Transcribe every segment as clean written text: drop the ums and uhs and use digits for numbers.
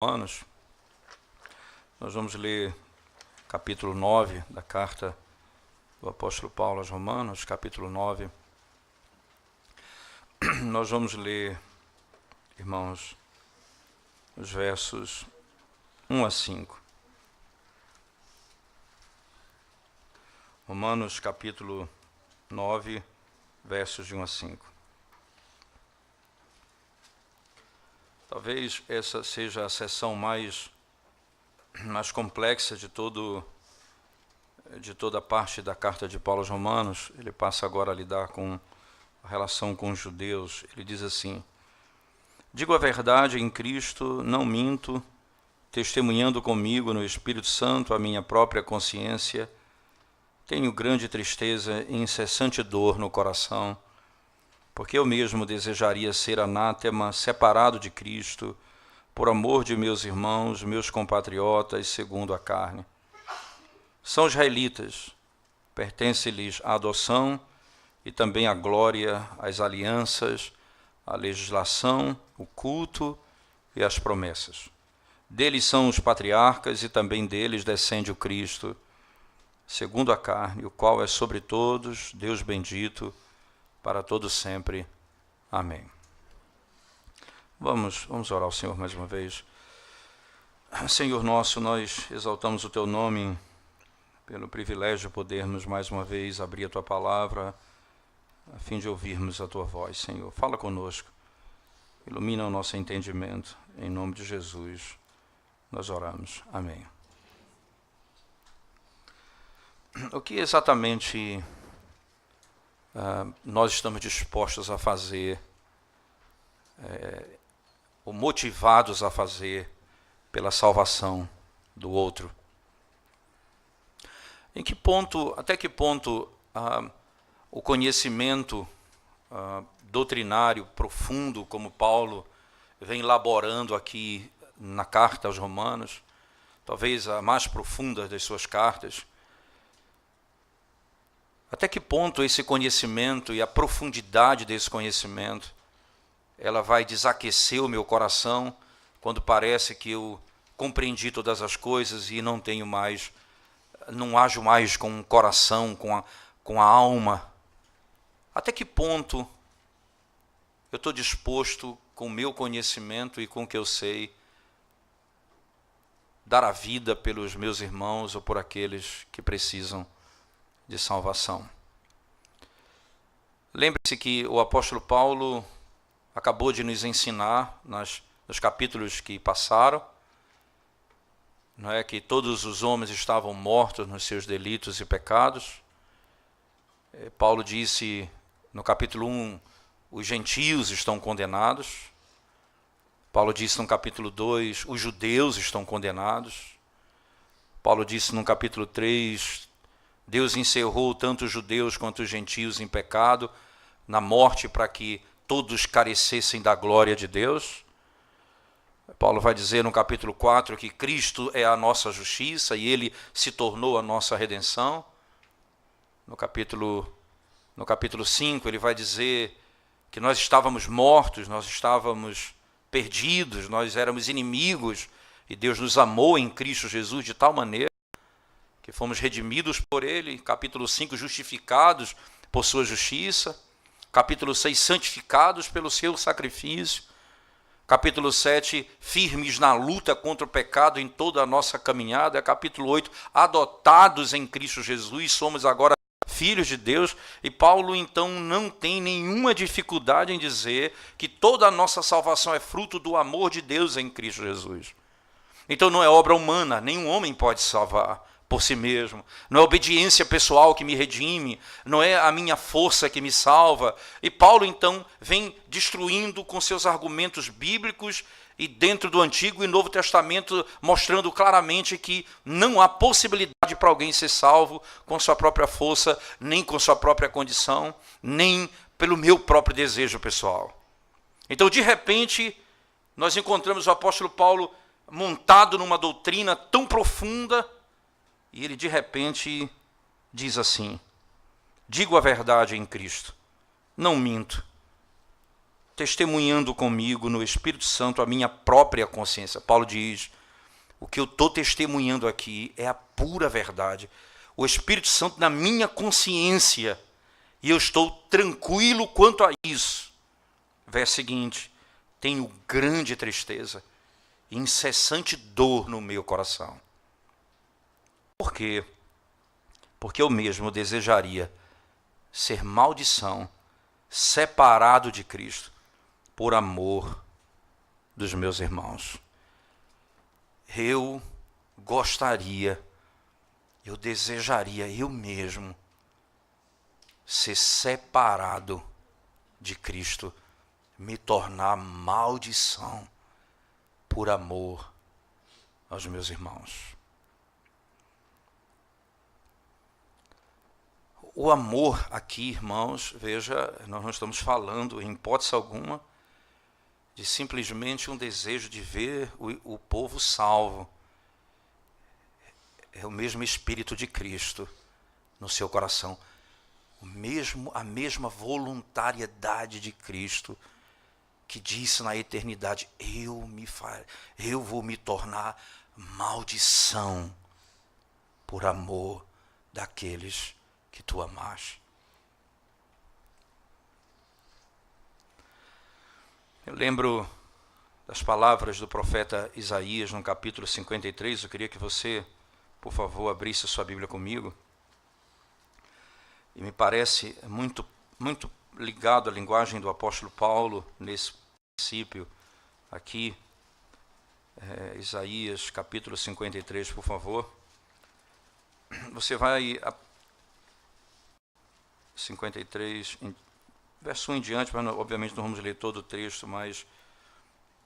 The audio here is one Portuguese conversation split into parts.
Romanos, nós vamos ler capítulo 9 da carta do apóstolo Paulo aos Romanos, capítulo 9. Nós vamos ler, irmãos, os versos 1 a 5. Romanos, capítulo 9, versos de 1 a 5. Talvez essa seja a seção mais complexa de toda a parte da carta de Paulo aos Romanos. Ele passa agora a lidar com a relação com os judeus. Ele diz assim: digo a verdade em Cristo, não minto, testemunhando comigo no Espírito Santo a minha própria consciência. Tenho grande tristeza e incessante dor no coração, porque eu mesmo desejaria ser anátema, separado de Cristo, por amor de meus irmãos, meus compatriotas, segundo a carne. São israelitas, pertence-lhes a adoção e também a glória, as alianças, a legislação, o culto e as promessas. Deles são os patriarcas e também deles descende o Cristo, segundo a carne, o qual é sobre todos, Deus bendito, para todo sempre. Amém. Vamos orar ao Senhor mais uma vez. Senhor nosso, nós exaltamos o Teu nome pelo privilégio de podermos mais uma vez abrir a Tua palavra a fim de ouvirmos a Tua voz, Senhor. Fala conosco, ilumina o nosso entendimento. Em nome de Jesus, nós oramos. Amém. O que exatamente nós estamos dispostos a fazer, ou motivados a fazer pela salvação do outro? Até que ponto o conhecimento doutrinário profundo, como Paulo vem elaborando aqui na carta aos Romanos, talvez a mais profunda das suas cartas, até que ponto esse conhecimento e a profundidade desse conhecimento, ela vai desaquecer o meu coração quando parece que eu compreendi todas as coisas e não ajo mais com o coração, com a alma? Até que ponto eu estou disposto, com o meu conhecimento e com o que eu sei, dar a vida pelos meus irmãos ou por aqueles que precisam de salvação? Lembre-se que o apóstolo Paulo acabou de nos ensinar nos capítulos que passaram, não é, que todos os homens estavam mortos nos seus delitos e pecados. Paulo disse no capítulo 1, os gentios estão condenados. Paulo disse no capítulo 2, os judeus estão condenados. Paulo disse no capítulo 3, Deus encerrou tanto os judeus quanto os gentios em pecado, na morte, para que todos carecessem da glória de Deus. Paulo vai dizer no capítulo 4 que Cristo é a nossa justiça e Ele se tornou a nossa redenção. No capítulo 5 ele vai dizer que nós estávamos mortos, nós estávamos perdidos, nós éramos inimigos e Deus nos amou em Cristo Jesus de tal maneira que fomos redimidos por Ele. Capítulo 5, justificados por sua justiça. Capítulo 6, santificados pelo seu sacrifício. Capítulo 7, firmes na luta contra o pecado em toda a nossa caminhada. Capítulo 8, adotados em Cristo Jesus, somos agora filhos de Deus. E Paulo, então, não tem nenhuma dificuldade em dizer que toda a nossa salvação é fruto do amor de Deus em Cristo Jesus. Então não é obra humana, nenhum homem pode salvar por si mesmo. Não é obediência pessoal que me redime, não é a minha força que me salva. E Paulo, então, vem destruindo com seus argumentos bíblicos e dentro do Antigo e Novo Testamento, mostrando claramente que não há possibilidade para alguém ser salvo com sua própria força, nem com sua própria condição, nem pelo meu próprio desejo pessoal. Então, de repente, nós encontramos o apóstolo Paulo montado numa doutrina tão profunda, e ele de repente diz assim: digo a verdade em Cristo, não minto, testemunhando comigo no Espírito Santo a minha própria consciência. Paulo diz, o que eu estou testemunhando aqui é a pura verdade. O Espírito Santo na minha consciência, e eu estou tranquilo quanto a isso. Verso seguinte, tenho grande tristeza e incessante dor no meu coração. Por quê? Porque eu mesmo desejaria ser maldição, separado de Cristo, por amor dos meus irmãos. Eu gostaria, eu desejaria eu mesmo ser separado de Cristo, me tornar maldição por amor aos meus irmãos. O amor aqui, irmãos, veja, nós não estamos falando em hipótese alguma de simplesmente um desejo de ver o povo salvo. É o mesmo Espírito de Cristo no seu coração. A mesma voluntariedade de Cristo que disse na eternidade, eu vou me tornar maldição por amor daqueles que tu amaste. Eu lembro das palavras do profeta Isaías no capítulo 53, eu queria que você, por favor, abrisse a sua Bíblia comigo. E me parece muito ligado à linguagem do apóstolo Paulo nesse princípio aqui. Isaías capítulo 53, por favor. Você vai a 53, verso 1 em diante, mas obviamente não vamos ler todo o texto, mas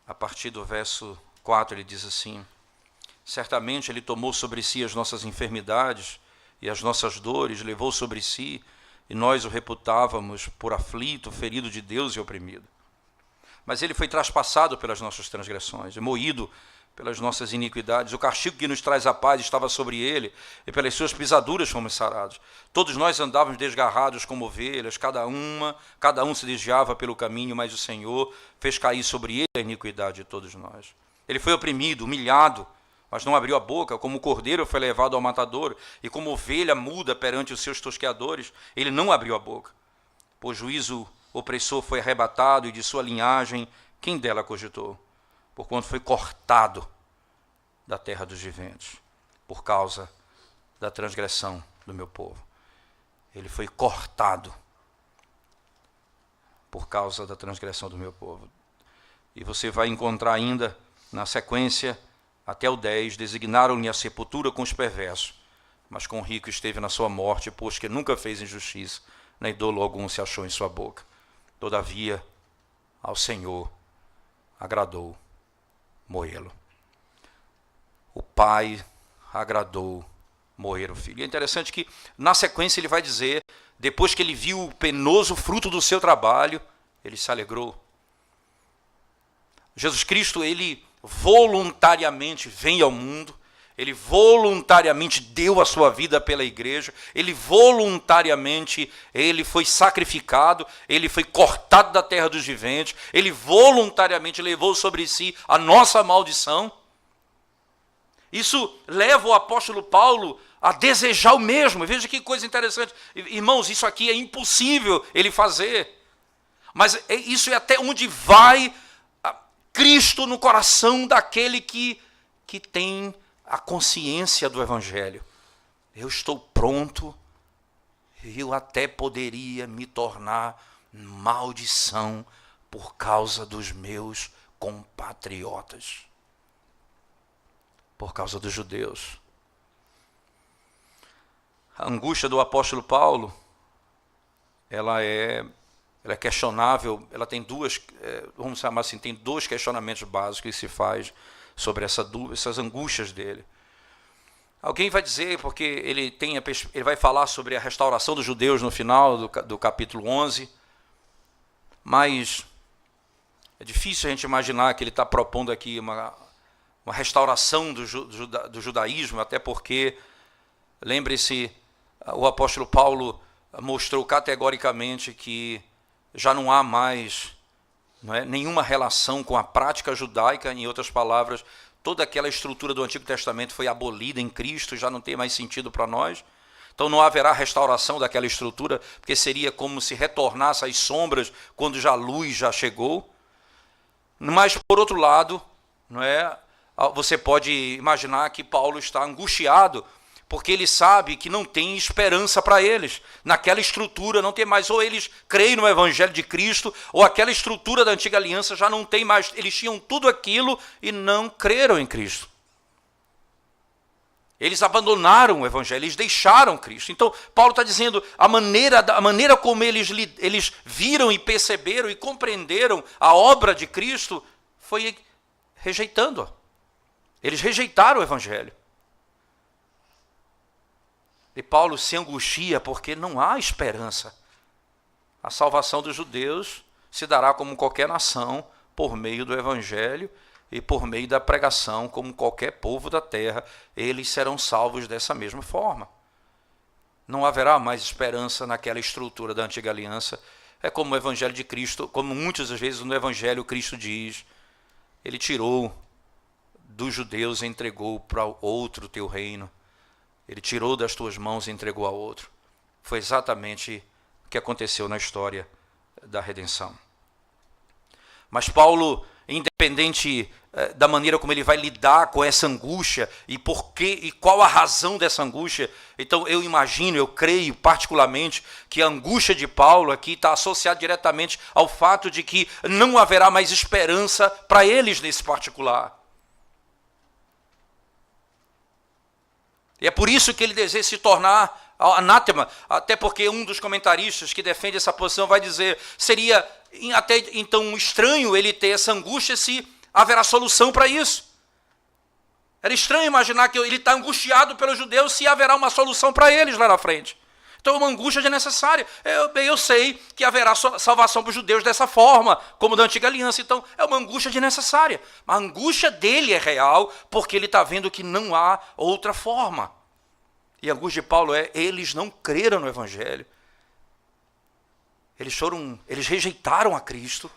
a partir do verso 4 ele diz assim: certamente ele tomou sobre si as nossas enfermidades e as nossas dores, levou sobre si, e nós o reputávamos por aflito, ferido de Deus e oprimido. Mas ele foi traspassado pelas nossas transgressões, e moído pelas nossas iniquidades. O castigo que nos traz a paz estava sobre ele, e pelas suas pisaduras fomos sarados. Todos nós andávamos desgarrados como ovelhas, cada um se desviava pelo caminho, mas o Senhor fez cair sobre ele a iniquidade de todos nós. Ele foi oprimido, humilhado, mas não abriu a boca. Como o cordeiro foi levado ao matador, e como ovelha muda perante os seus tosqueadores, ele não abriu a boca. Por juízo opressor foi arrebatado, e de sua linhagem quem dela cogitou? Porquanto foi cortado da terra dos viventes, por causa da transgressão do meu povo. Ele foi cortado por causa da transgressão do meu povo. E você vai encontrar ainda, na sequência, até o 10, designaram-lhe a sepultura com os perversos, mas com o rico esteve na sua morte, pois que nunca fez injustiça, nem dolo algum se achou em sua boca. Todavia, ao Senhor agradou moê-lo. O pai agradou moer o filho. E é interessante que, na sequência, ele vai dizer, depois que ele viu o penoso fruto do seu trabalho, ele se alegrou. Jesus Cristo, ele voluntariamente vem ao mundo, ele voluntariamente deu a sua vida pela igreja, ele voluntariamente, ele foi sacrificado, ele foi cortado da terra dos viventes, ele voluntariamente levou sobre si a nossa maldição. Isso leva o apóstolo Paulo a desejar o mesmo. Veja que coisa interessante. Irmãos, isso aqui é impossível ele fazer. Mas isso é até onde vai Cristo no coração daquele que tem a consciência do Evangelho. Eu estou pronto, eu até poderia me tornar maldição por causa dos meus compatriotas, por causa dos judeus. A angústia do apóstolo Paulo, ela é questionável, ela tem vamos chamar assim, tem dois questionamentos básicos que se faz sobre essas angústias dele. Alguém vai dizer, porque ele vai falar sobre a restauração dos judeus no final do capítulo 11, mas é difícil a gente imaginar que ele está propondo aqui uma restauração do judaísmo, até porque, lembre-se, o apóstolo Paulo mostrou categoricamente que já não há mais não é? Nenhuma relação com a prática judaica. Em outras palavras, toda aquela estrutura do Antigo Testamento foi abolida em Cristo, já não tem mais sentido para nós. Então não haverá restauração daquela estrutura, porque seria como se retornasse às sombras quando já a luz já chegou. Mas, por outro lado, não é? Você pode imaginar que Paulo está angustiado, porque ele sabe que não tem esperança para eles. Naquela estrutura não tem mais, ou eles creem no Evangelho de Cristo, ou aquela estrutura da antiga aliança já não tem mais. Eles tinham tudo aquilo e não creram em Cristo. Eles abandonaram o Evangelho, eles deixaram Cristo. Então, Paulo está dizendo, a maneira como eles viram e perceberam e compreenderam a obra de Cristo foi rejeitando-a. Eles rejeitaram o Evangelho. E Paulo se angustia porque não há esperança. A salvação dos judeus se dará como qualquer nação, por meio do Evangelho e por meio da pregação, como qualquer povo da terra, eles serão salvos dessa mesma forma. Não haverá mais esperança naquela estrutura da antiga aliança. É como o Evangelho de Cristo, como muitas vezes no Evangelho Cristo diz, ele tirou dos judeus e entregou para outro teu reino. Ele tirou das tuas mãos e entregou a outro. Foi exatamente o que aconteceu na história da redenção. Mas Paulo, independente da maneira como ele vai lidar com essa angústia e por quê e qual a razão dessa angústia, então eu imagino, eu creio particularmente que a angústia de Paulo aqui está associada diretamente ao fato de que não haverá mais esperança para eles nesse particular. E é por isso que ele deseja se tornar anátema, até porque um dos comentaristas que defende essa posição vai dizer, seria até então estranho ele ter essa angústia se haverá solução para isso. Era estranho imaginar que ele está angustiado pelos judeus se haverá uma solução para eles lá na frente. Então é uma angústia desnecessária. Eu sei que haverá salvação para os judeus dessa forma, como da antiga aliança. Então é uma angústia desnecessária. A angústia dele é real, porque ele está vendo que não há outra forma. E a angústia de Paulo é, eles não creram no Evangelho. Eles rejeitaram a Cristo.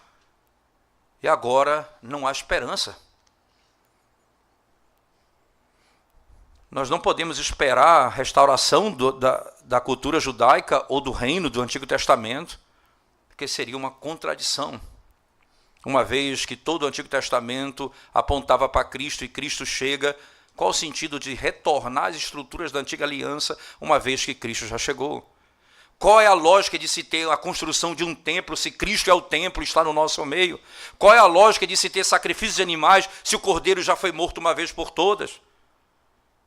E agora não há esperança. Nós não podemos esperar a restauração da cultura judaica ou do reino do Antigo Testamento, porque seria uma contradição. Uma vez que todo o Antigo Testamento apontava para Cristo e Cristo chega, qual o sentido de retornar às estruturas da antiga aliança, uma vez que Cristo já chegou? Qual é a lógica de se ter a construção de um templo, se Cristo é o templo e está no nosso meio? Qual é a lógica de se ter sacrifícios de animais, se o cordeiro já foi morto uma vez por todas?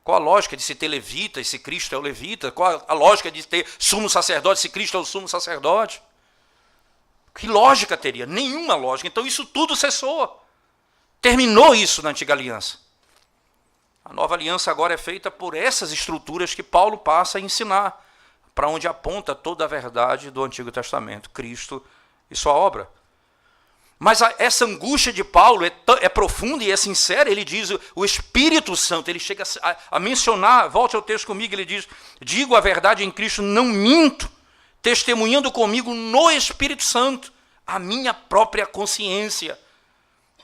Qual a lógica de se ter levitas, se Cristo é o levita? Qual a lógica de ter sumo sacerdote, se Cristo é o sumo sacerdote? Que lógica teria? Nenhuma lógica. Então isso tudo cessou. Terminou isso na antiga aliança. A nova aliança agora é feita por essas estruturas que Paulo passa a ensinar, para onde aponta toda a verdade do Antigo Testamento, Cristo e sua obra. Mas essa angústia de Paulo é profunda e é sincera. Ele diz, o Espírito Santo, ele chega a mencionar, volte ao texto comigo, ele diz, digo a verdade em Cristo, não minto, testemunhando comigo no Espírito Santo, a minha própria consciência.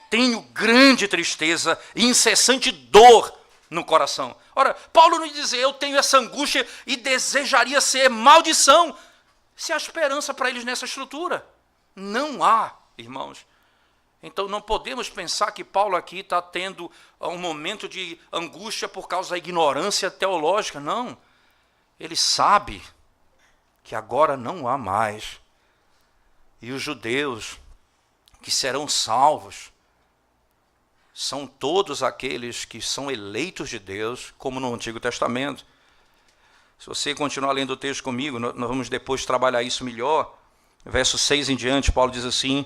Tenho grande tristeza e incessante dor no coração. Ora, Paulo não diz, eu tenho essa angústia e desejaria ser maldição. Se há esperança para eles nessa estrutura? Não há, irmãos. Então não podemos pensar que Paulo aqui está tendo um momento de angústia por causa da ignorância teológica. Não. Ele sabe que agora não há mais. E os judeus que serão salvos são todos aqueles que são eleitos de Deus, como no Antigo Testamento. Se você continuar lendo o texto comigo, nós vamos depois trabalhar isso melhor. Verso 6 em diante, Paulo diz assim,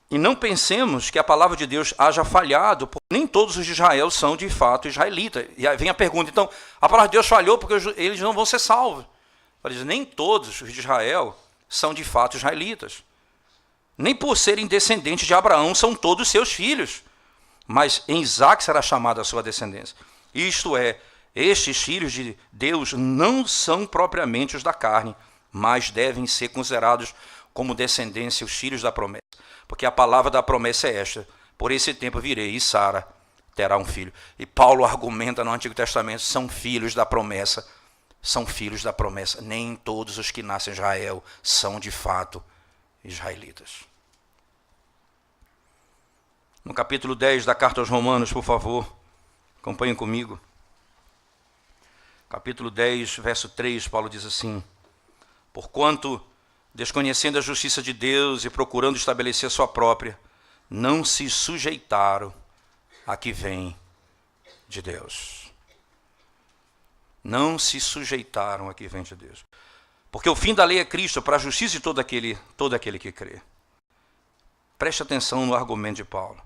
e não pensemos que a palavra de Deus haja falhado, porque nem todos os de Israel são de fato israelitas. E aí vem a pergunta, então, a palavra de Deus falhou porque eles não vão ser salvos. Ele diz, nem todos os de Israel são de fato israelitas. Nem por serem descendentes de Abraão são todos seus filhos. Mas em Isaque será chamada a sua descendência. Isto é, estes filhos de Deus não são propriamente os da carne, mas devem ser considerados como descendência os filhos da promessa. Porque a palavra da promessa é esta: por esse tempo virei e Sara terá um filho. E Paulo argumenta no Antigo Testamento, são filhos da promessa. São filhos da promessa. Nem todos os que nascem em Israel são de fato israelitas. No capítulo 10 da carta aos Romanos, por favor, acompanhem comigo. Capítulo 10, verso 3, Paulo diz assim: porquanto, desconhecendo a justiça de Deus e procurando estabelecer a sua própria, não se sujeitaram a que vem de Deus. Não se sujeitaram a que vem de Deus. Porque o fim da lei é Cristo, para a justiça de todo aquele que crê. Preste atenção no argumento de Paulo.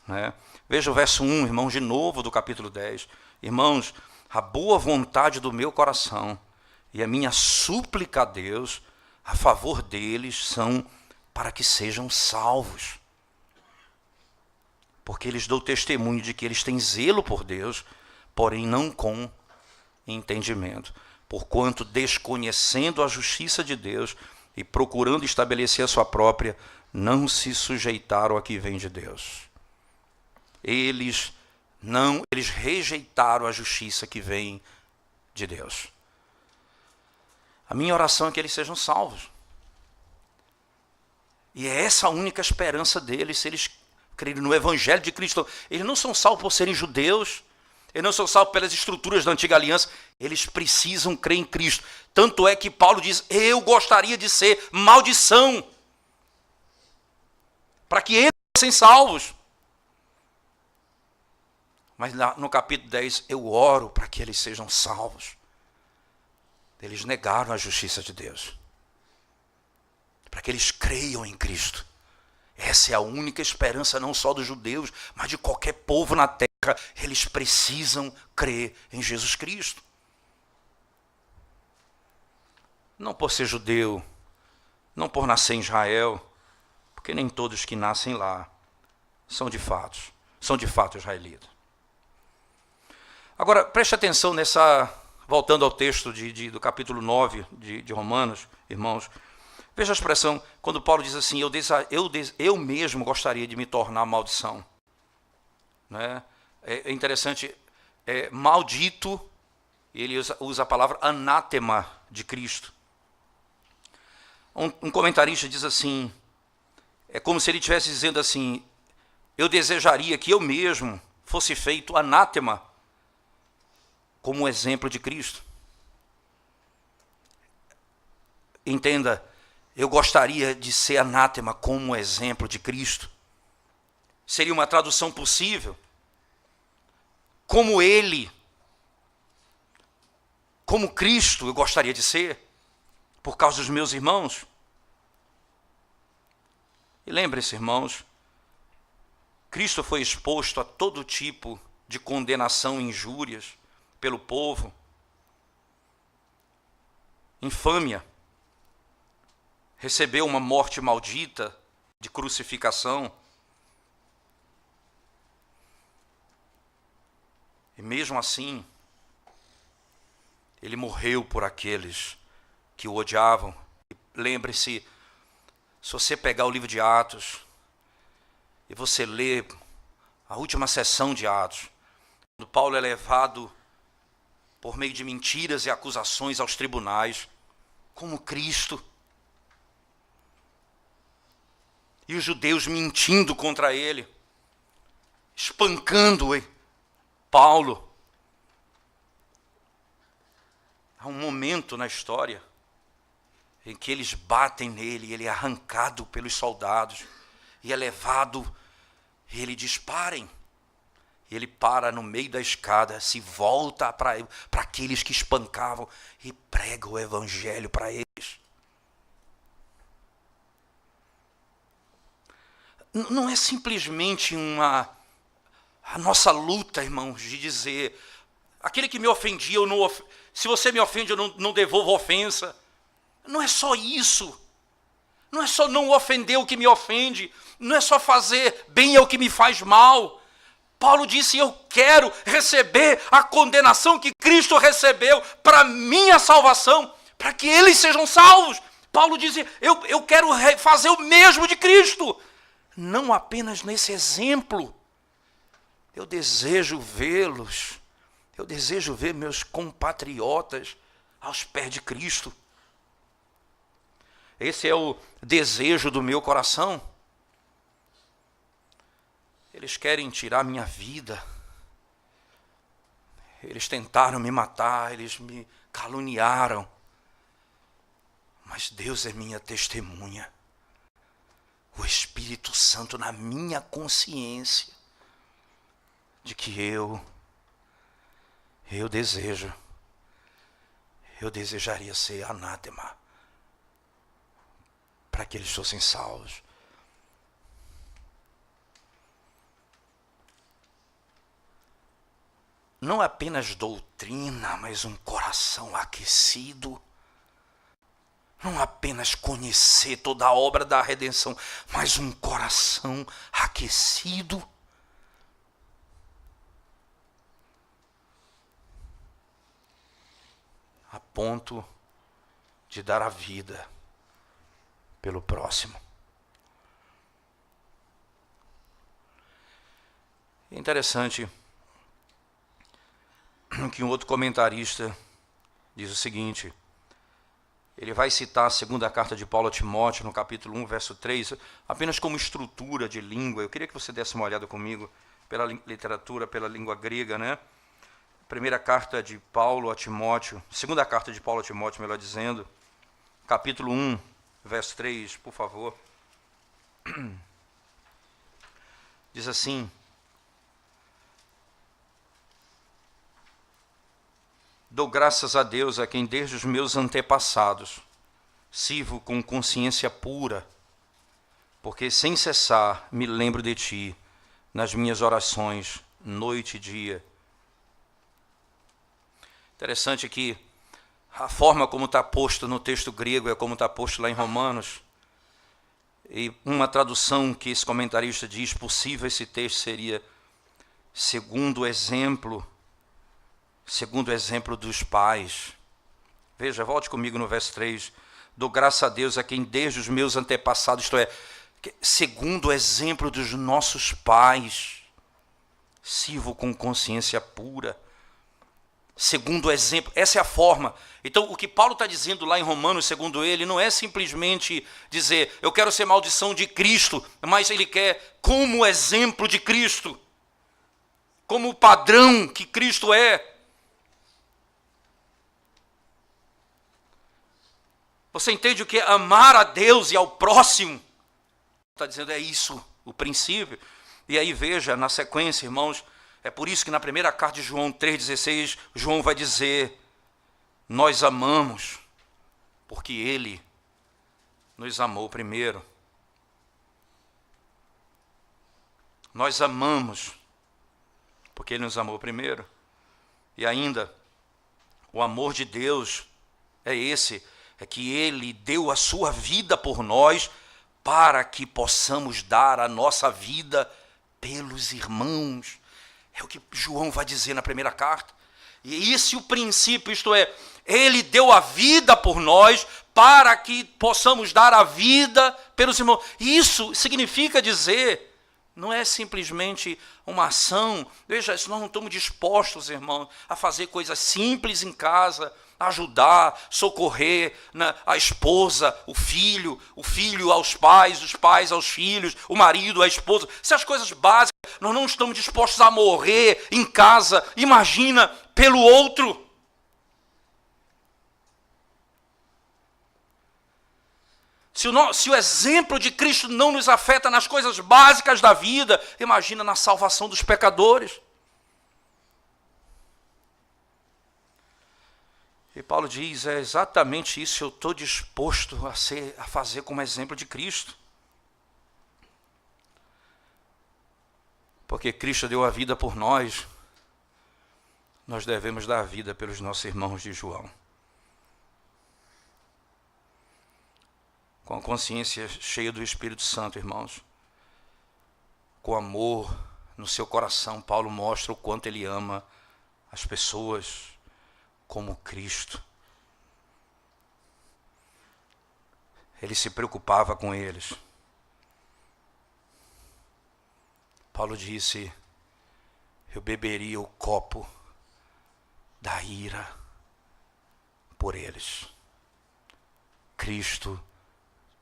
Né? Veja o verso 1, irmãos, de novo do capítulo 10. Irmãos, a boa vontade do meu coração e a minha súplica a Deus a favor deles são para que sejam salvos. Porque eles dão testemunho de que eles têm zelo por Deus, porém não com entendimento. Porquanto, desconhecendo a justiça de Deus e procurando estabelecer a sua própria, não se sujeitaram a que vem de Deus. Eles rejeitaram a justiça que vem de Deus. A minha oração é que eles sejam salvos. E é essa a única esperança deles, se eles crerem no Evangelho de Cristo. Eles não são salvos por serem judeus, eles não são salvos pelas estruturas da antiga aliança, eles precisam crer em Cristo. Tanto é que Paulo diz, eu gostaria de ser maldição, para que eles fossem salvos. Mas no capítulo 10, eu oro para que eles sejam salvos. Eles negaram a justiça de Deus. Para que eles creiam em Cristo. Essa é a única esperança não só dos judeus, mas de qualquer povo na terra. Eles precisam crer em Jesus Cristo. Não por ser judeu, não por nascer em Israel, porque nem todos que nascem lá são de fato israelitas. Agora, preste atenção voltando ao texto do capítulo 9 de Romanos, irmãos. Veja a expressão, quando Paulo diz assim, eu mesmo gostaria de me tornar maldição. Né? É interessante, maldito, ele usa a palavra anátema de Cristo. Um comentarista diz assim, é como se ele estivesse dizendo assim, eu desejaria que eu mesmo fosse feito anátema, como exemplo de Cristo. Entenda, eu gostaria de ser anátema como exemplo de Cristo. Seria uma tradução possível. Como Ele, como Cristo eu gostaria de ser, por causa dos meus irmãos. E lembre-se, irmãos, Cristo foi exposto a todo tipo de condenação e injúrias pelo povo, infâmia, recebeu uma morte maldita de crucificação, e mesmo assim, ele morreu por aqueles que o odiavam. Lembre-se, se você pegar o livro de Atos, e você ler a última sessão de Atos, quando Paulo é levado por meio de mentiras e acusações aos tribunais, como Cristo. E os judeus mentindo contra ele, espancando Paulo. Há um momento na história em que eles batem nele, ele é arrancado pelos soldados, e é levado, e ele diz, parem. E ele para no meio da escada, se volta para aqueles que espancavam e prega o evangelho para eles. Não é simplesmente a nossa luta, irmãos, de dizer, aquele que me ofendia, se você me ofende, eu não devolvo a ofensa. Não é só isso. Não é só não ofender o que me ofende. Não é só fazer bem ao que me faz mal. Paulo disse, eu quero receber a condenação que Cristo recebeu para minha salvação, para que eles sejam salvos. Paulo diz, eu quero fazer o mesmo de Cristo. Não apenas nesse exemplo. Eu desejo vê-los. Eu desejo ver meus compatriotas aos pés de Cristo. Esse é o desejo do meu coração. Eles querem tirar minha vida. Eles tentaram me matar, eles me caluniaram. Mas Deus é minha testemunha. O Espírito Santo na minha consciência de que eu desejaria ser anátema para que eles fossem salvos. Não apenas doutrina, mas um coração aquecido. Não apenas conhecer toda a obra da redenção, mas um coração aquecido. A ponto de dar a vida pelo próximo. É interessante que um outro comentarista diz o seguinte, ele vai citar a segunda carta de Paulo a Timóteo, no capítulo 1, verso 3, apenas como estrutura de língua. Eu queria que você desse uma olhada comigo pela literatura, pela língua grega, né? Primeira carta de Paulo a Timóteo, segunda carta de Paulo a Timóteo, melhor dizendo, capítulo 1, verso 3, por favor. Diz assim, dou graças a Deus a quem desde os meus antepassados sirvo com consciência pura, porque sem cessar me lembro de ti nas minhas orações, noite e dia. Interessante que a forma como está posto no texto grego é como está posto lá em Romanos. E uma tradução que esse comentarista diz possível esse texto seria segundo o exemplo dos pais. Veja, volte comigo no verso 3. Dou graças a Deus a quem desde os meus antepassados, isto é, segundo o exemplo dos nossos pais, sirvo com consciência pura. Segundo o exemplo, essa é a forma. Então, o que Paulo está dizendo lá em Romanos, segundo ele, não é simplesmente dizer, eu quero ser maldição de Cristo, mas ele quer como exemplo de Cristo, como o padrão que Cristo é. Você entende o que é amar a Deus e ao próximo? Está dizendo, é isso, o princípio. E aí veja, na sequência, irmãos, é por isso que na primeira carta de João 3,16, João vai dizer, nós amamos, porque ele nos amou primeiro. Nós amamos, porque ele nos amou primeiro. E ainda, o amor de Deus é esse, é que ele deu a sua vida por nós, para que possamos dar a nossa vida pelos irmãos. É o que João vai dizer na primeira carta. E esse é o princípio, isto é, ele deu a vida por nós para que possamos dar a vida pelos irmãos. Isso significa dizer, não é simplesmente uma ação. Veja, se nós não estamos dispostos, irmãos, a fazer coisas simples em casa, ajudar, socorrer a esposa, o filho aos pais, os pais aos filhos, o marido à esposa. Se as coisas básicas, nós não estamos dispostos a morrer em casa, imagina pelo outro. Se o exemplo de Cristo não nos afeta nas coisas básicas da vida, imagina na salvação dos pecadores. E Paulo diz, é exatamente isso que eu estou disposto a fazer como exemplo de Cristo. Porque Cristo deu a vida por nós, nós devemos dar a vida pelos nossos irmãos de João. Com a consciência cheia do Espírito Santo, irmãos. Com amor no seu coração, Paulo mostra o quanto ele ama as pessoas como Cristo. Ele se preocupava com eles. Paulo disse: eu beberia o copo da ira por eles. Cristo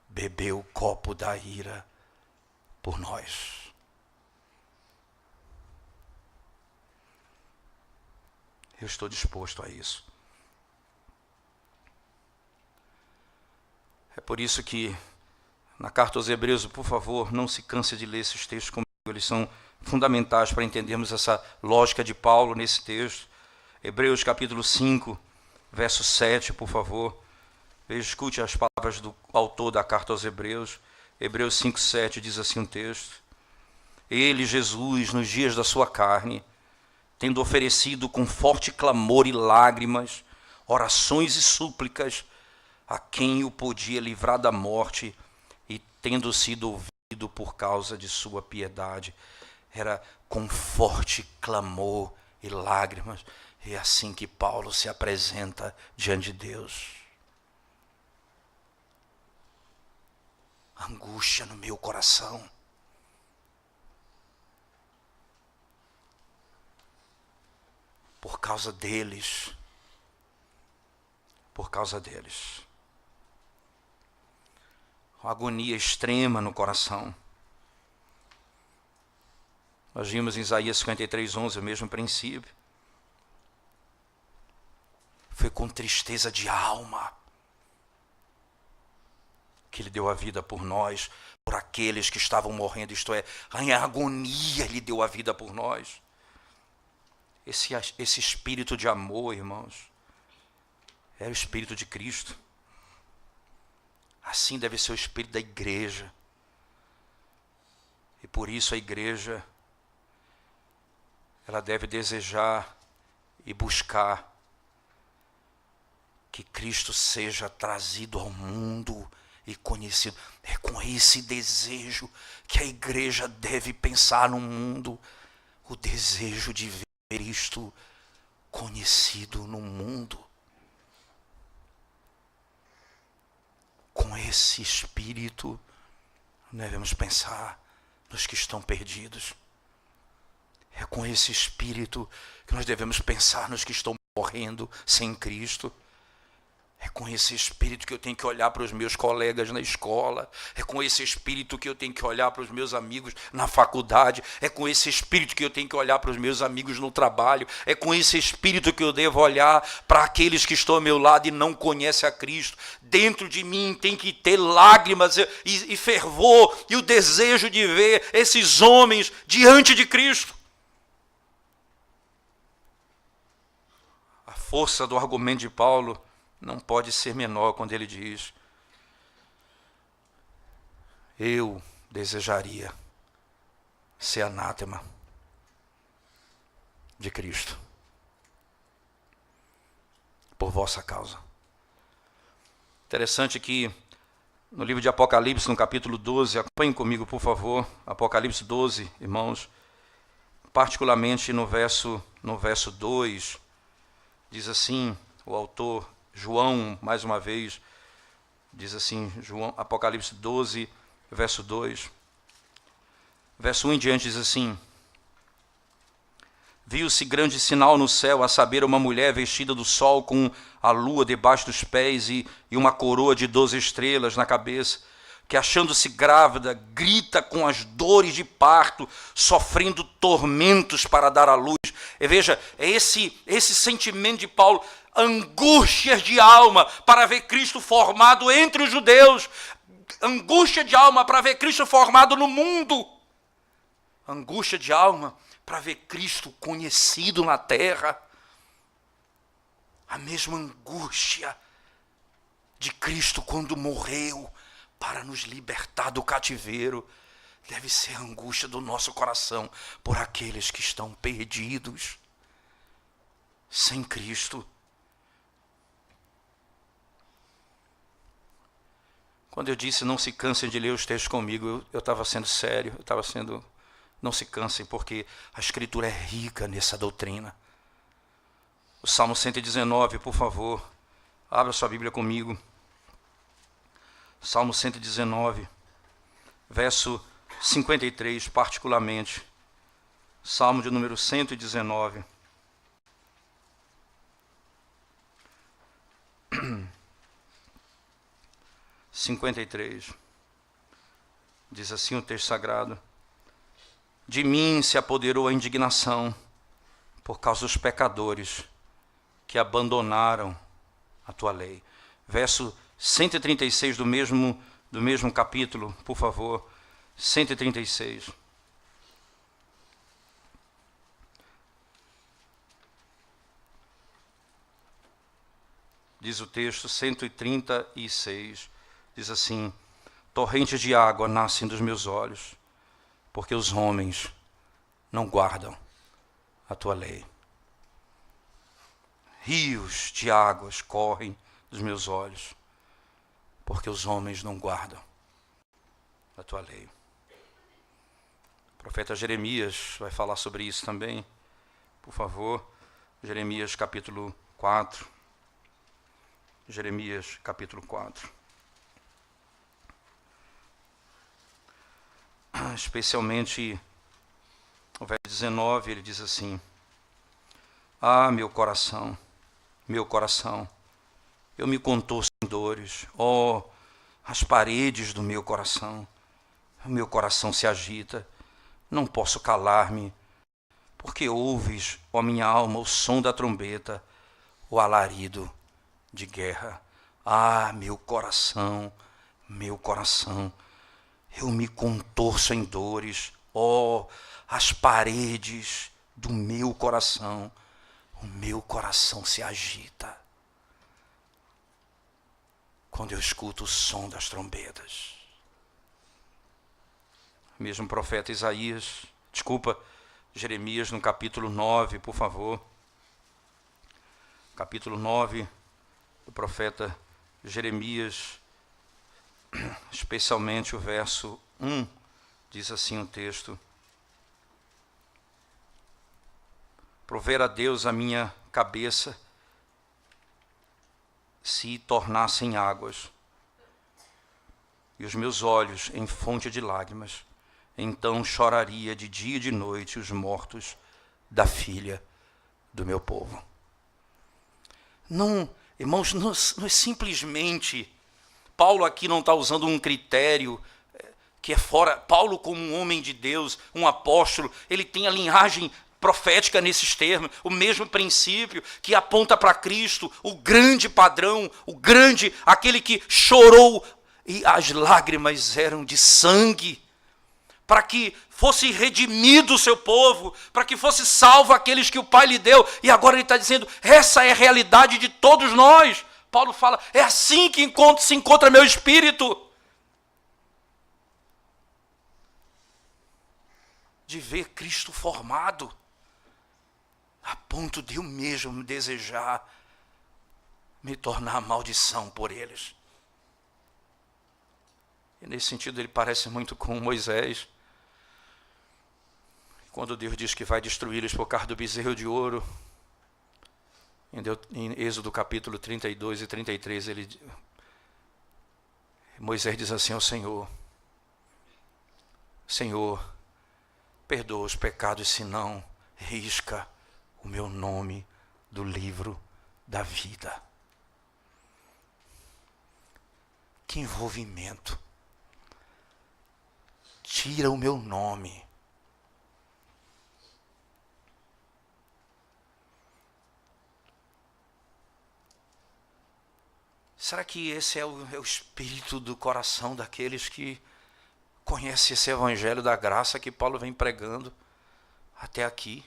bebeu o copo da ira por nós. Eu estou disposto a isso. É por isso que, na carta aos Hebreus, por favor, não se canse de ler esses textos comigo. Eles são fundamentais para entendermos essa lógica de Paulo nesse texto. Hebreus capítulo 5, verso 7, por favor. Escute as palavras do autor da carta aos Hebreus. Hebreus 5, 7 diz assim um texto: ele, Jesus, nos dias da sua carne, tendo oferecido com forte clamor e lágrimas, orações e súplicas, a quem o podia livrar da morte, e tendo sido ouvido por causa de sua piedade. Era com forte clamor e lágrimas. É assim que Paulo se apresenta diante de Deus. Angústia no meu coração. Por causa deles. Por causa deles. Uma agonia extrema no coração. Nós vimos em Isaías 53:11 o mesmo princípio. Foi com tristeza de alma que ele deu a vida por nós, por aqueles que estavam morrendo, isto é, em agonia ele deu a vida por nós. Esse espírito de amor, irmãos, é o espírito de Cristo. Assim deve ser o espírito da igreja. E por isso a igreja, ela deve desejar e buscar que Cristo seja trazido ao mundo e conhecido. É com esse desejo que a igreja deve pensar no mundo, o desejo de ver Cristo conhecido no mundo. Com esse espírito, devemos pensar nos que estão perdidos. É com esse espírito que nós devemos pensar nos que estão morrendo sem Cristo. É com esse espírito que eu tenho que olhar para os meus colegas na escola. É com esse espírito que eu tenho que olhar para os meus amigos na faculdade. É com esse espírito que eu tenho que olhar para os meus amigos no trabalho. É com esse espírito que eu devo olhar para aqueles que estão ao meu lado e não conhecem a Cristo. Dentro de mim tem que ter lágrimas e fervor e o desejo de ver esses homens diante de Cristo. A força do argumento de Paulo não pode ser menor quando ele diz: eu desejaria ser anátema de Cristo por vossa causa. Interessante que no livro de Apocalipse, no capítulo 12, acompanhem comigo, por favor, Apocalipse 12, irmãos, particularmente no verso 2, diz assim, o autor João, mais uma vez, diz assim, Apocalipse 12, verso 2. Verso 1 em diante diz assim: viu-se grande sinal no céu, a saber, uma mulher vestida do sol com a lua debaixo dos pés e uma coroa de 12 estrelas na cabeça, que achando-se grávida, grita com as dores de parto, sofrendo tormentos para dar à luz. E veja, é esse sentimento de Paulo, angústias de alma para ver Cristo formado entre os judeus, angústia de alma para ver Cristo formado no mundo, angústia de alma para ver Cristo conhecido na terra, a mesma angústia de Cristo quando morreu para nos libertar do cativeiro, deve ser a angústia do nosso coração por aqueles que estão perdidos, sem Cristo. Quando eu disse não se cansem de ler os textos comigo, eu estava sendo sério, não se cansem, porque a Escritura é rica nessa doutrina. O Salmo 119, por favor, abra sua Bíblia comigo. Salmo 119, verso 53, particularmente. Salmo de número 119. Diz assim o texto sagrado: de mim se apoderou a indignação por causa dos pecadores que abandonaram a tua lei. Verso 136 do mesmo capítulo, por favor. 136. Diz o texto 136, diz assim: torrentes de água nascem dos meus olhos, porque os homens não guardam a tua lei. Rios de águas correm dos meus olhos, porque os homens não guardam a tua lei. O profeta Jeremias vai falar sobre isso também, por favor. Jeremias capítulo 4. Jeremias capítulo 4. Especialmente o verso 19, ele diz assim: ah, meu coração, eu me contorço em dores, as paredes do meu coração, o meu coração se agita, não posso calar-me, porque ouves, ó minha alma, o som da trombeta, o alarido de guerra. Ah, meu coração, eu me contorço em dores, as paredes do meu coração, o meu coração se agita quando eu escuto o som das trombetas. Mesmo profeta Jeremias no capítulo 9, por favor. Capítulo 9 do profeta Jeremias, especialmente o verso 1, diz assim o texto: prover a Deus a minha cabeça se tornassem águas, e os meus olhos em fonte de lágrimas, então choraria de dia e de noite os mortos da filha do meu povo. Não, irmãos, não é simplesmente, Paulo aqui não está usando um critério que é fora. Paulo, como um homem de Deus, um apóstolo, ele tem a linhagem profética nesses termos, o mesmo princípio que aponta para Cristo, o grande padrão, aquele que chorou e as lágrimas eram de sangue, para que fosse redimido o seu povo, para que fosse salvo aqueles que o Pai lhe deu. E agora ele está dizendo, essa é a realidade de todos nós. Paulo fala, é assim que se encontra meu espírito. De ver Cristo formado, a ponto de eu mesmo desejar me tornar maldição por eles. E nesse sentido ele parece muito com Moisés, quando Deus diz que vai destruí-los por causa do bezerro de ouro. Em Êxodo capítulo 32 e 33, Moisés diz assim ao Senhor, perdoa os pecados, senão risca o meu nome do livro da vida. Que envolvimento. Tira o meu nome. Será que esse é o espírito do coração daqueles que conhecem esse evangelho da graça que Paulo vem pregando até aqui?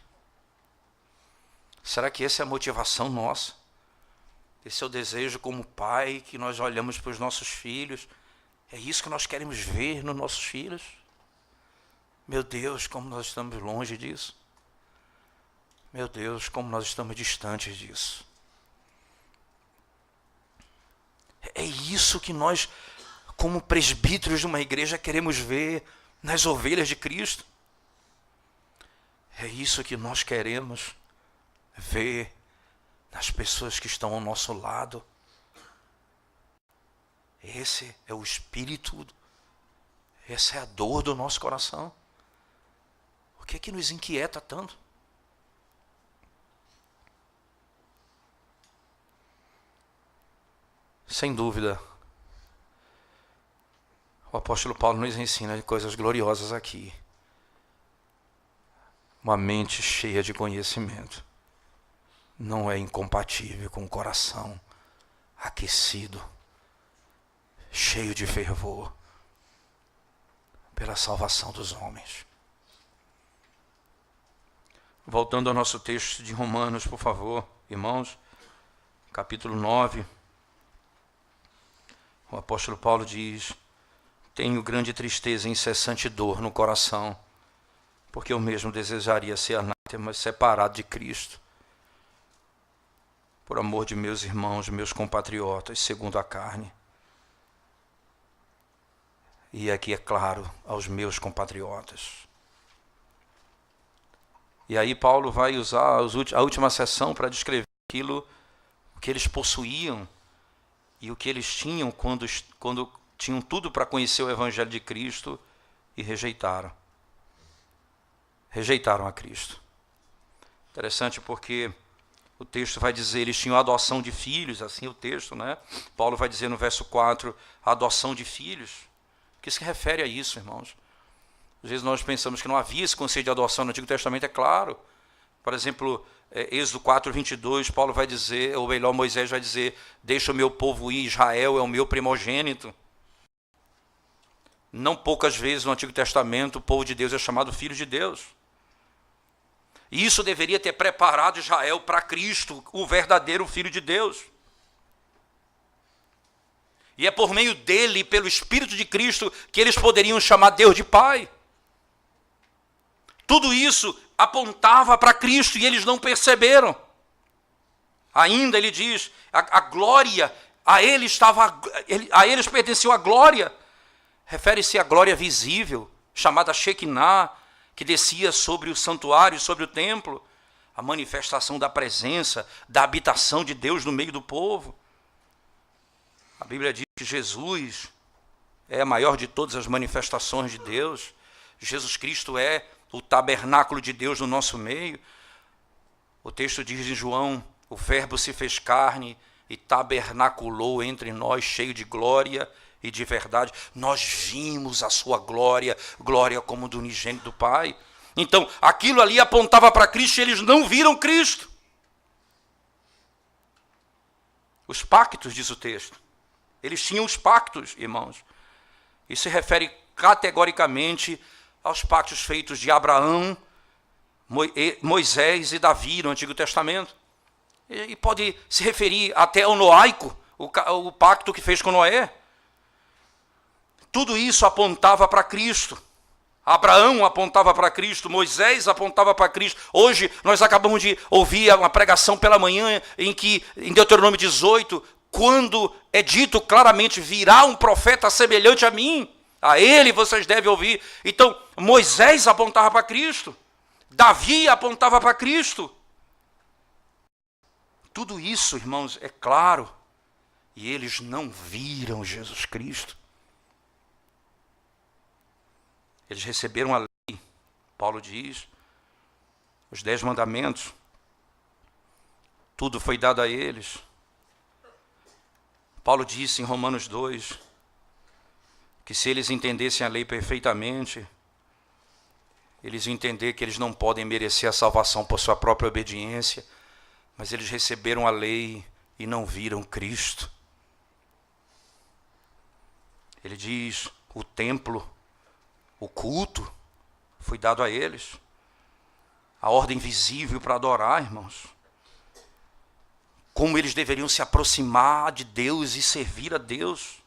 Será que essa é a motivação nossa? Esse é o desejo como pai, que nós olhamos para os nossos filhos? É isso que nós queremos ver nos nossos filhos? Meu Deus, como nós estamos longe disso. Meu Deus, como nós estamos distantes disso. É isso que nós, como presbíteros de uma igreja, queremos ver nas ovelhas de Cristo. É isso que nós queremos ver nas pessoas que estão ao nosso lado. Esse é o espírito, essa é a dor do nosso coração. O que é que nos inquieta tanto? Sem dúvida, o apóstolo Paulo nos ensina coisas gloriosas aqui. Uma mente cheia de conhecimento não é incompatível com o coração aquecido, cheio de fervor pela salvação dos homens. Voltando ao nosso texto de Romanos, por favor, irmãos, capítulo 9. O apóstolo Paulo diz: tenho grande tristeza e incessante dor no coração, porque eu mesmo desejaria ser anátema, separado de Cristo, por amor de meus irmãos, meus compatriotas, segundo a carne. E aqui é claro, aos meus compatriotas. E aí Paulo vai usar a última sessão para descrever aquilo que eles possuíam e o que eles tinham quando tinham tudo para conhecer o Evangelho de Cristo e rejeitaram. Rejeitaram a Cristo. Interessante porque o texto vai dizer, eles tinham adoção de filhos, assim o texto, né? Paulo vai dizer no verso 4, adoção de filhos. O que se refere a isso, irmãos? Às vezes nós pensamos que não havia esse conceito de adoção no Antigo Testamento, é claro. Por exemplo, Êxodo 4, 22, Paulo vai dizer, ou melhor, Moisés vai dizer, deixa o meu povo ir, Israel é o meu primogênito. Não poucas vezes no Antigo Testamento o povo de Deus é chamado filho de Deus. E isso deveria ter preparado Israel para Cristo, o verdadeiro Filho de Deus. E é por meio dele, pelo Espírito de Cristo, que eles poderiam chamar Deus de Pai. Tudo isso apontava para Cristo e eles não perceberam. Ainda ele diz, a glória, a eles pertenceu a glória. Refere-se à glória visível, chamada Shekinah, que descia sobre o santuário, sobre o templo. A manifestação da presença, da habitação de Deus no meio do povo. A Bíblia diz que Jesus é a maior de todas as manifestações de Deus. Jesus Cristo é o tabernáculo de Deus no nosso meio. O texto diz em João, o verbo se fez carne e tabernaculou entre nós, cheio de glória e de verdade. Nós vimos a sua glória, glória como do unigênito do Pai. Então, aquilo ali apontava para Cristo e eles não viram Cristo. Os pactos, diz o texto. Eles tinham os pactos, irmãos. Isso se refere categoricamente aos pactos feitos de Abraão, Moisés e Davi no Antigo Testamento. E pode se referir até ao noaico, o pacto que fez com Noé. Tudo isso apontava para Cristo. Abraão apontava para Cristo, Moisés apontava para Cristo. Hoje nós acabamos de ouvir uma pregação pela manhã em Deuteronômio 18, quando é dito claramente, virá um profeta semelhante a mim, a ele vocês devem ouvir. Então, Moisés apontava para Cristo, Davi apontava para Cristo. Tudo isso, irmãos, é claro, e eles não viram Jesus Cristo. Eles receberam a lei, Paulo diz, os 10 mandamentos, tudo foi dado a eles. Paulo disse em Romanos 2, que se eles entendessem a lei perfeitamente, eles iam entender que eles não podem merecer a salvação por sua própria obediência, mas eles receberam a lei e não viram Cristo. Ele diz, o templo, o culto, foi dado a eles. A ordem visível para adorar, irmãos. Como eles deveriam se aproximar de Deus e servir a Deus.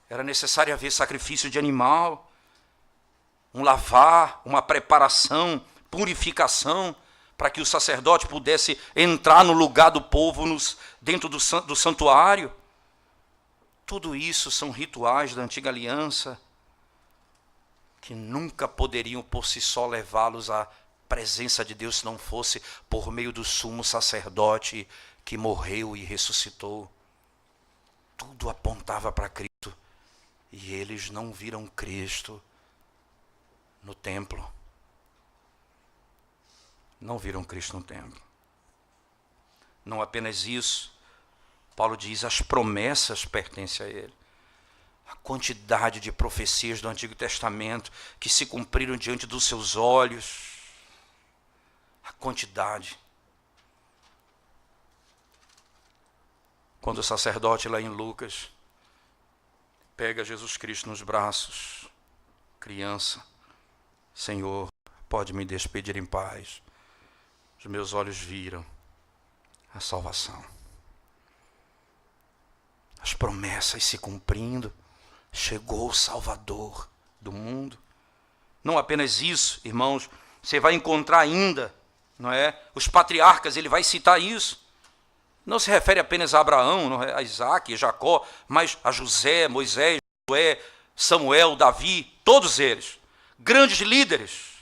Era necessário haver sacrifício de animal, um lavar, uma preparação, purificação, para que o sacerdote pudesse entrar no lugar do povo dentro do santuário. Tudo isso são rituais da antiga aliança que nunca poderiam por si só levá-los à presença de Deus se não fosse por meio do sumo sacerdote que morreu e ressuscitou. tudo apontava para Cristo. E eles não viram Cristo no templo. Não viram Cristo no templo. Não apenas isso, Paulo diz, as promessas pertencem a Ele. A quantidade de profecias do Antigo Testamento que se cumpriram diante dos seus olhos. A quantidade. Quando o sacerdote lá em Lucas pega Jesus Cristo nos braços, criança, Senhor, pode me despedir em paz. Os meus olhos viram a salvação. As promessas se cumprindo, chegou o Salvador do mundo. Não apenas isso, irmãos, você vai encontrar ainda, não é? Os patriarcas, ele vai citar isso. Não se refere apenas a Abraão, não é? A Isaac, Jacó, mas a José, Moisés, Josué, Samuel, Davi, todos eles, grandes líderes,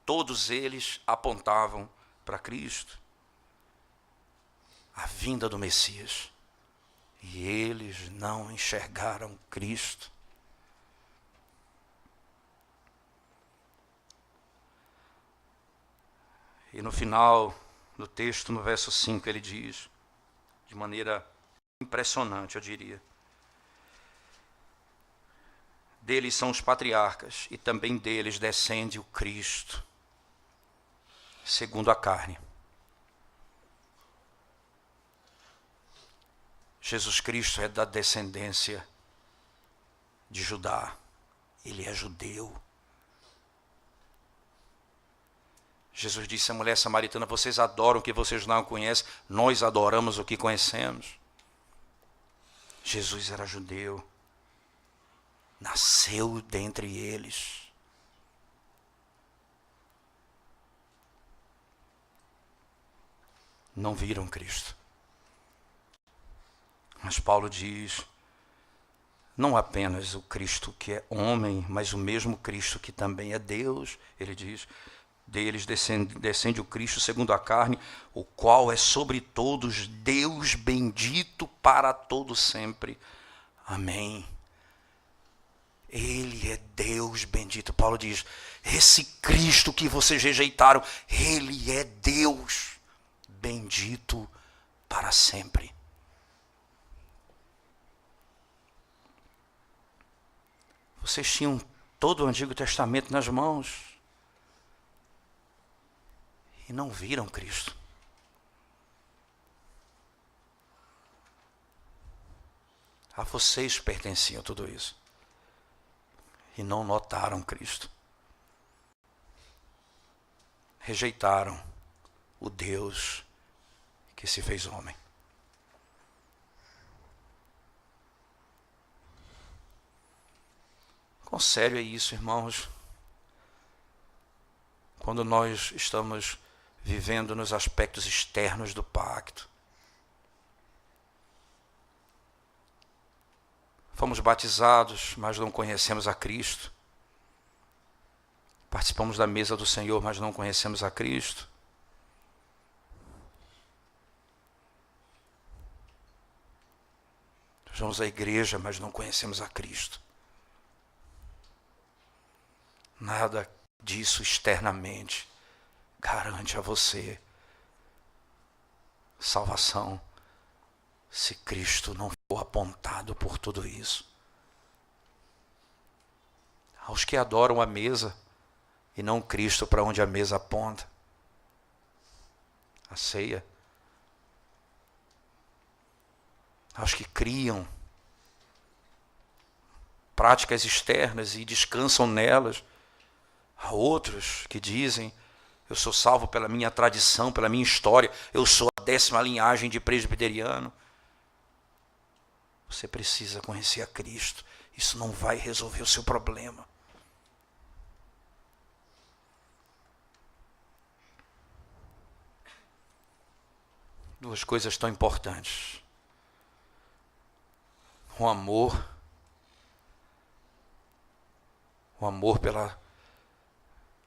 todos eles apontavam para Cristo, a vinda do Messias. E eles não enxergaram Cristo. E no final do texto, no verso 5, ele diz, de maneira impressionante, eu diria, deles são os patriarcas, e também deles descende o Cristo, segundo a carne. Jesus Cristo é da descendência de Judá. Ele é judeu. Jesus disse à mulher samaritana, vocês adoram o que vocês não conhecem, nós adoramos o que conhecemos. Jesus era judeu. Nasceu dentre eles. Não viram Cristo. Mas Paulo diz, não apenas o Cristo que é homem, mas o mesmo Cristo que também é Deus. Ele diz, deles descende o Cristo segundo a carne, o qual é sobre todos Deus bendito para todo sempre. Amém. Ele é Deus bendito. Paulo diz, esse Cristo que vocês rejeitaram, Ele é Deus bendito para sempre. Vocês tinham todo o Antigo Testamento nas mãos e não viram Cristo. A vocês pertenciam tudo isso e não notaram Cristo. Rejeitaram o Deus que se fez homem. Quão sério é isso, irmãos? Quando nós estamos vivendo nos aspectos externos do pacto. Fomos batizados, mas não conhecemos a Cristo. Participamos da mesa do Senhor, mas não conhecemos a Cristo. Vamos à igreja, mas não conhecemos a Cristo. Nada disso externamente garante a você salvação se Cristo não for apontado por tudo isso. Aos que adoram a mesa e não Cristo para onde a mesa aponta, a ceia. Aos que criam práticas externas e descansam nelas, a outros que dizem, eu sou salvo pela minha tradição, pela minha história, eu sou a 10ª linhagem de presbiteriano. Você precisa conhecer a Cristo. Isso não vai resolver o seu problema. Duas coisas tão importantes. O amor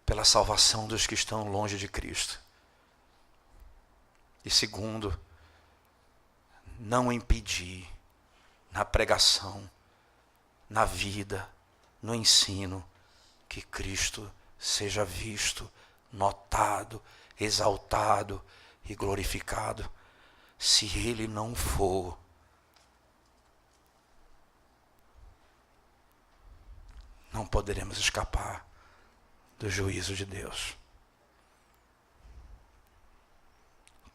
pela salvação dos que estão longe de Cristo. E segundo, não impedir na pregação, na vida, no ensino, que Cristo seja visto, notado, exaltado e glorificado. Se Ele não for, não poderemos escapar do juízo de Deus.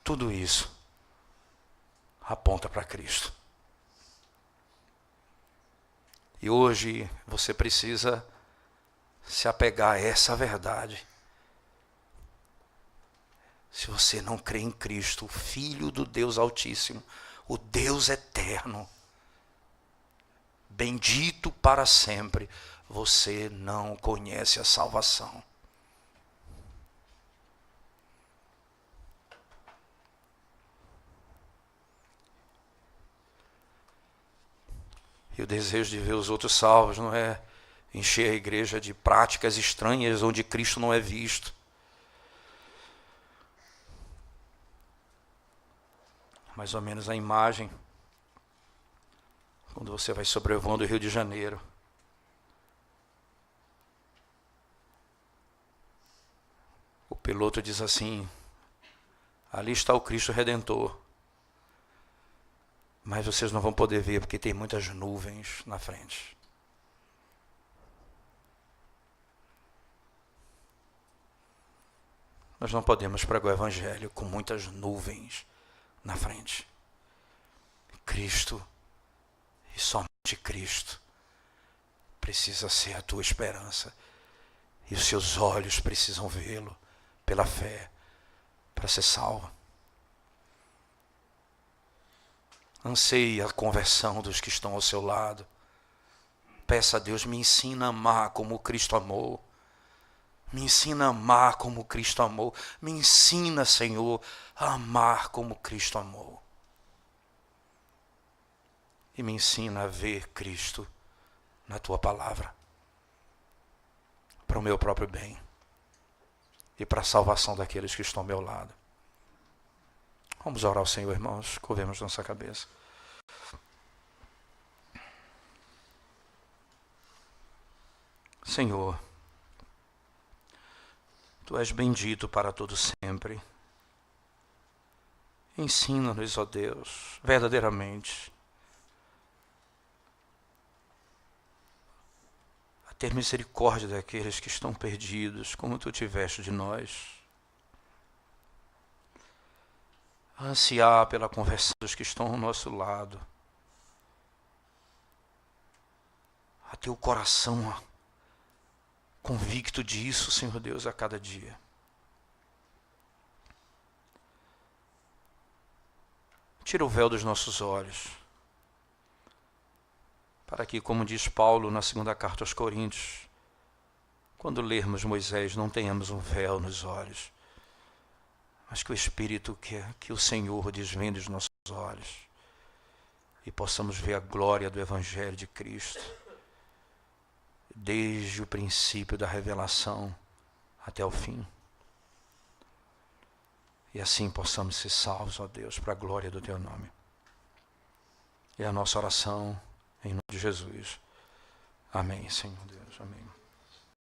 Tudo isso aponta para Cristo. E hoje você precisa se apegar a essa verdade. Se você não crê em Cristo, o Filho do Deus Altíssimo, o Deus eterno, bendito para sempre, você não conhece a salvação. E o desejo de ver os outros salvos não é encher a igreja de práticas estranhas onde Cristo não é visto. Mais ou menos a imagem quando você vai sobrevoando o Rio de Janeiro. O piloto diz assim: ali está o Cristo Redentor. Mas vocês não vão poder ver porque tem muitas nuvens na frente. Nós não podemos pregar o Evangelho com muitas nuvens na frente. Cristo, e somente Cristo, precisa ser a tua esperança. E os seus olhos precisam vê-lo pela fé para ser salvo. Anseie a conversão dos que estão ao seu lado. Peça a Deus, me ensina a amar como Cristo amou. Me ensina a amar como Cristo amou. Me ensina, Senhor, a amar como Cristo amou. E me ensina a ver Cristo na tua palavra. Para o meu próprio bem. E para a salvação daqueles que estão ao meu lado. Vamos orar ao Senhor, irmãos. Curvemos nossa cabeça. Senhor, Tu és bendito para todo sempre. Ensina-nos, ó Deus, verdadeiramente, a ter misericórdia daqueles que estão perdidos, como Tu tiveste de nós. A ansiar pela conversão dos que estão ao nosso lado. A ter o coração convicto disso, Senhor Deus, a cada dia. Tira o véu dos nossos olhos, para que, como diz Paulo na segunda carta aos Coríntios, quando lermos Moisés, não tenhamos um véu nos olhos, mas que o Espírito, que o Senhor desvende os nossos olhos e possamos ver a glória do Evangelho de Cristo, desde o princípio da revelação até o fim. E assim possamos ser salvos, ó Deus, para a glória do Teu nome. É a nossa oração em nome de Jesus. Amém, Senhor Deus. Amém.